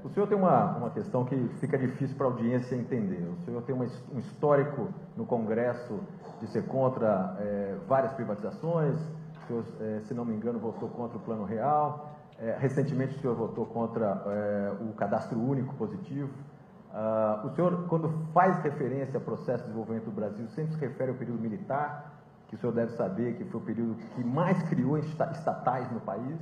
O senhor tem uma questão que fica difícil para a audiência entender. O senhor tem um histórico no Congresso de ser contra várias privatizações. O senhor, se não me engano, votou contra o Plano Real. Recentemente, o senhor votou contra o Cadastro Único Positivo. O senhor, quando faz referência ao processo de desenvolvimento do Brasil, sempre se refere ao período militar, que o senhor deve saber que foi o período que mais criou estatais no país.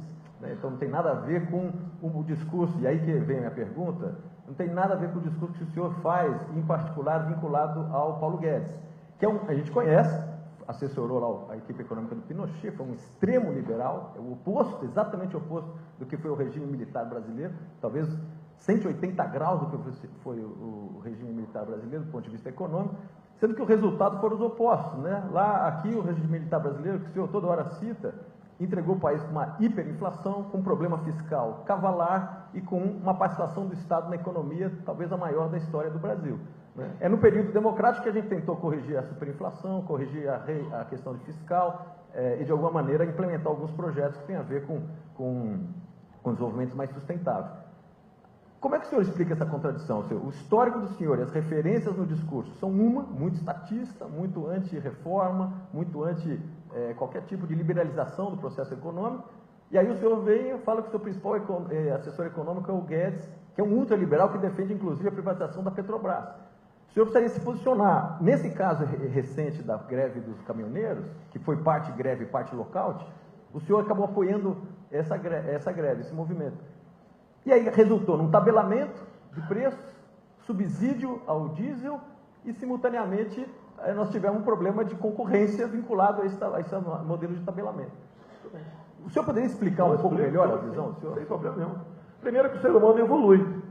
Então não tem nada a ver com o discurso, e aí que vem a minha pergunta, não tem nada a ver com o discurso que o senhor faz, em particular vinculado ao Paulo Guedes, que a gente conhece, assessorou lá a equipe econômica do Pinochet, foi um extremo liberal, é o oposto, exatamente o oposto do que foi o regime militar brasileiro, talvez 180 graus do que foi o regime militar brasileiro, do ponto de vista econômico, sendo que o resultado foram os opostos, né? Aqui o regime militar brasileiro, que o senhor toda hora cita, entregou o país com uma hiperinflação, com um problema fiscal cavalar e com uma participação do Estado na economia, talvez a maior da história do Brasil. Né? É no período democrático que a gente tentou corrigir a superinflação, corrigir a questão de fiscal e, de alguma maneira, implementar alguns projetos que têm a ver com desenvolvimento mais sustentável. Como é que o senhor explica essa contradição? O histórico do senhor e as referências no discurso são muito estatista, muito anti-reforma, muito anti qualquer tipo de liberalização do processo econômico, e aí o senhor vem e fala que o seu principal assessor econômico é o Guedes, que é um ultraliberal que defende inclusive a privatização da Petrobras. O senhor precisaria se posicionar. Nesse caso recente da greve dos caminhoneiros, que foi parte greve e parte lockout, o senhor acabou apoiando essa greve, esse movimento. E aí resultou num tabelamento de preços, subsídio ao diesel e, simultaneamente, nós tivemos um problema de concorrência vinculado a esse modelo de tabelamento. O senhor poderia explicar um pouco melhor a visão do senhor? Sem problema nenhum. Primeiro que o ser humano evolui.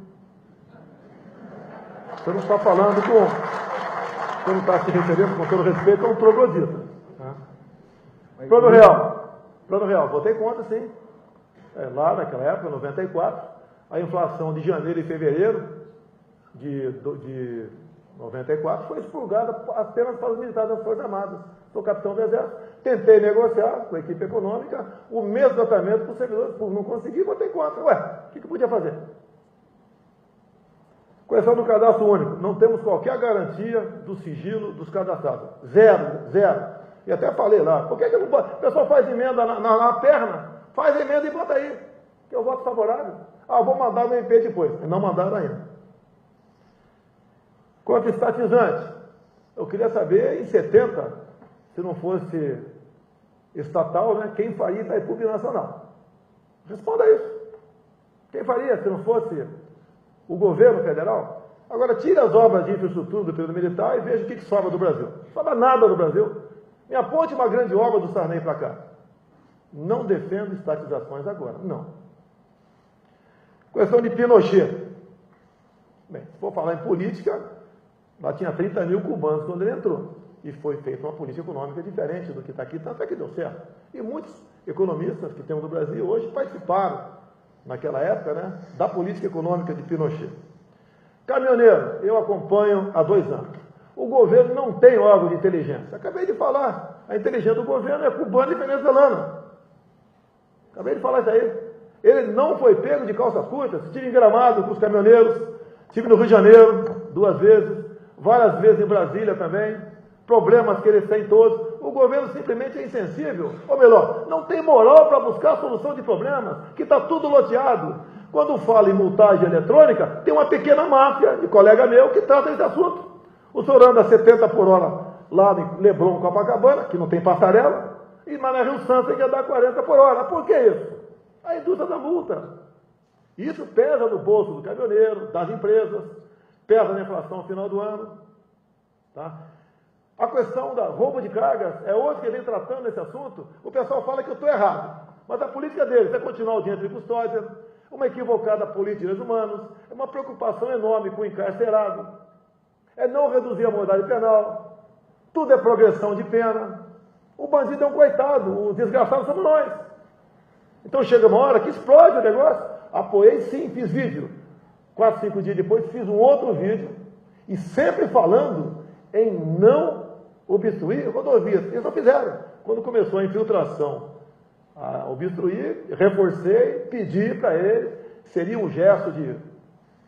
Você não está falando você não está se referindo, com todo respeito, a um troglodita. Plano Real, votei contra, sim. Lá naquela época, 94, a inflação de janeiro e fevereiro de 94 foi expurgada apenas para os militares das Forças Armadas. Sou capitão do Exército, tentei negociar com a equipe econômica o mesmo tratamento para os servidores públicos. Não consegui, votei contra. O que podia fazer? Questão do cadastro único. Não temos qualquer garantia do sigilo dos cadastrados. Zero. E até falei lá, por que não pode? O pessoal faz emenda na perna, faz emenda e bota aí, que eu voto favorável. Vou mandar no MP depois. Não mandaram ainda. Quanto estatizante, eu queria saber, em 70, se não fosse estatal, né, quem faria Itaipu Binacional? Responda isso. Quem faria se não fosse o governo federal? Agora, tire as obras de infraestrutura do período militar e veja o que sobra do Brasil. Não sobra nada do Brasil. Me aponte uma grande obra do Sarney para cá. Não defendo estatizações agora, não. Questão de Pinochet. Bem, se for falar em política, lá tinha 30 mil cubanos quando ele entrou. E foi feita uma política econômica diferente do que está aqui, tanto é que deu certo. E muitos economistas que temos no Brasil hoje participaram, naquela época, né, da política econômica de Pinochet. Caminhoneiro, eu acompanho há 2 anos. O governo não tem órgão de inteligência. Acabei de falar, a inteligência do governo é cubana e venezuelana. Acabei de falar isso aí. Ele não foi pego de calças curtas. Estive em Gramado com os caminhoneiros, estive no Rio de Janeiro 2 vezes, várias vezes em Brasília também, problemas que eles têm todos. O governo simplesmente é insensível, ou melhor, não tem moral para buscar a solução de problemas, que está tudo loteado. Quando fala em multagem eletrônica, tem uma pequena máfia de colega meu que trata desse assunto. O senhor anda 70 por hora lá em Leblon, Copacabana, que não tem passarela, e na Rio Santos tem que andar 40 por hora. Por que isso? A indústria da multa. Isso pesa no bolso do caminhoneiro, das empresas, pesa na inflação no final do ano. Tá? A questão da roubo de cargas é hoje que vem tratando esse assunto. O pessoal fala que eu estou errado, mas a política deles é continuar o audiência de custódia, uma equivocada política de direitos humanos, é uma preocupação enorme com o encarcerado, é não reduzir a moralidade penal, tudo é progressão de pena. O bandido é um coitado, os desgraçados somos nós. Então chega uma hora que explode o negócio. Apoiei sim, fiz vídeo. 4, 5 dias depois fiz um outro vídeo, e sempre falando em não obstruir rodovias. Eles não fizeram. Quando começou a infiltração, a obstruir, reforcei, pedi para eles, seria um gesto de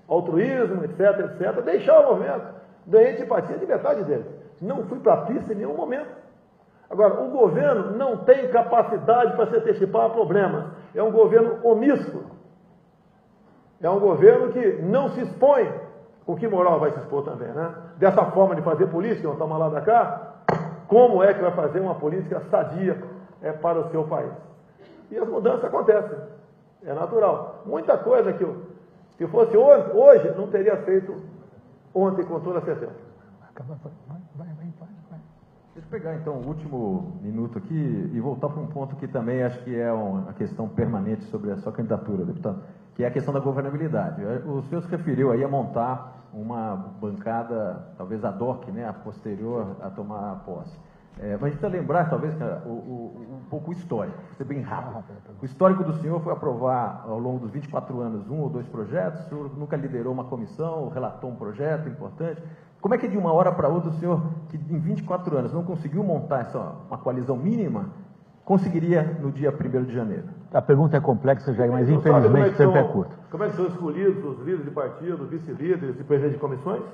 altruísmo, etc, etc, deixar o movimento. Ganhei simpatia de metade deles. Não fui para a pista em nenhum momento. Agora, o governo não tem capacidade para se antecipar a problemas. É um governo omisso. É um governo que não se expõe. O que moral vai se expor também, né? Dessa forma de fazer política, toma lá da cá, como é que vai fazer uma política sadia para o seu país? E as mudanças acontecem. É natural. Muita coisa que se fosse hoje, não teria feito ontem, com toda certeza. Deixa eu pegar então o último minuto aqui e voltar para um ponto que também acho que é uma questão permanente sobre a sua candidatura, deputado, que é a questão da governabilidade. O senhor se referiu aí a montar uma bancada, talvez ad hoc, né, a posterior a tomar a posse. Mas a gente precisa lembrar, talvez, um pouco o histórico, ser bem rápido. O histórico do senhor foi aprovar, ao longo dos 24 anos, 1 ou 2 projetos, o senhor nunca liderou uma comissão, relatou um projeto importante. Como é que de uma hora para outra o senhor, que em 24 anos não conseguiu montar uma coalizão mínima, conseguiria no dia 1º de janeiro? A pergunta é complexa, Jair, mas infelizmente o tempo é curto. Como é que são escolhidos os líderes de partido, vice-líderes e presidentes de comissões?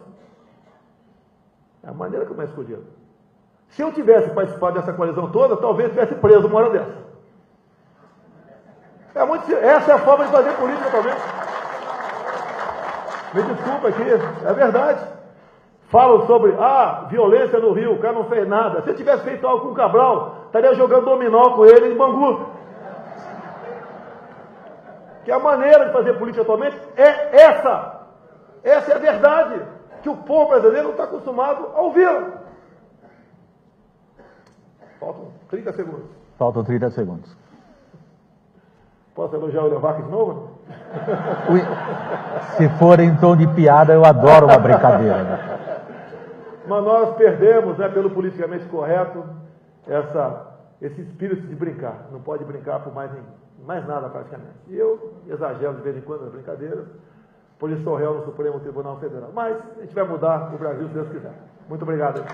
É a maneira como é escolhido. Se eu tivesse participado dessa coalizão toda, talvez tivesse preso uma hora dessa. Essa é a forma de fazer política também. Me desculpa aqui, é verdade. Falam sobre, violência no Rio, o cara não fez nada. Se eu tivesse feito algo com o Cabral, estaria jogando dominó com ele em Bangu. Que a maneira de fazer política atualmente é essa. Essa é a verdade, que o povo brasileiro não está acostumado a ouvir. Faltam 30 segundos. Faltam 30 segundos. Posso elogiar o Levac de novo? Se for em tom de piada, eu adoro uma brincadeira. Né? Mas nós perdemos, pelo politicamente correto, esse espírito de brincar. Não pode brincar por mais nada praticamente. E eu exagero de vez em quando nas brincadeiras, por isso sou réu no Supremo Tribunal Federal. Mas a gente vai mudar o Brasil se Deus quiser. Muito obrigado.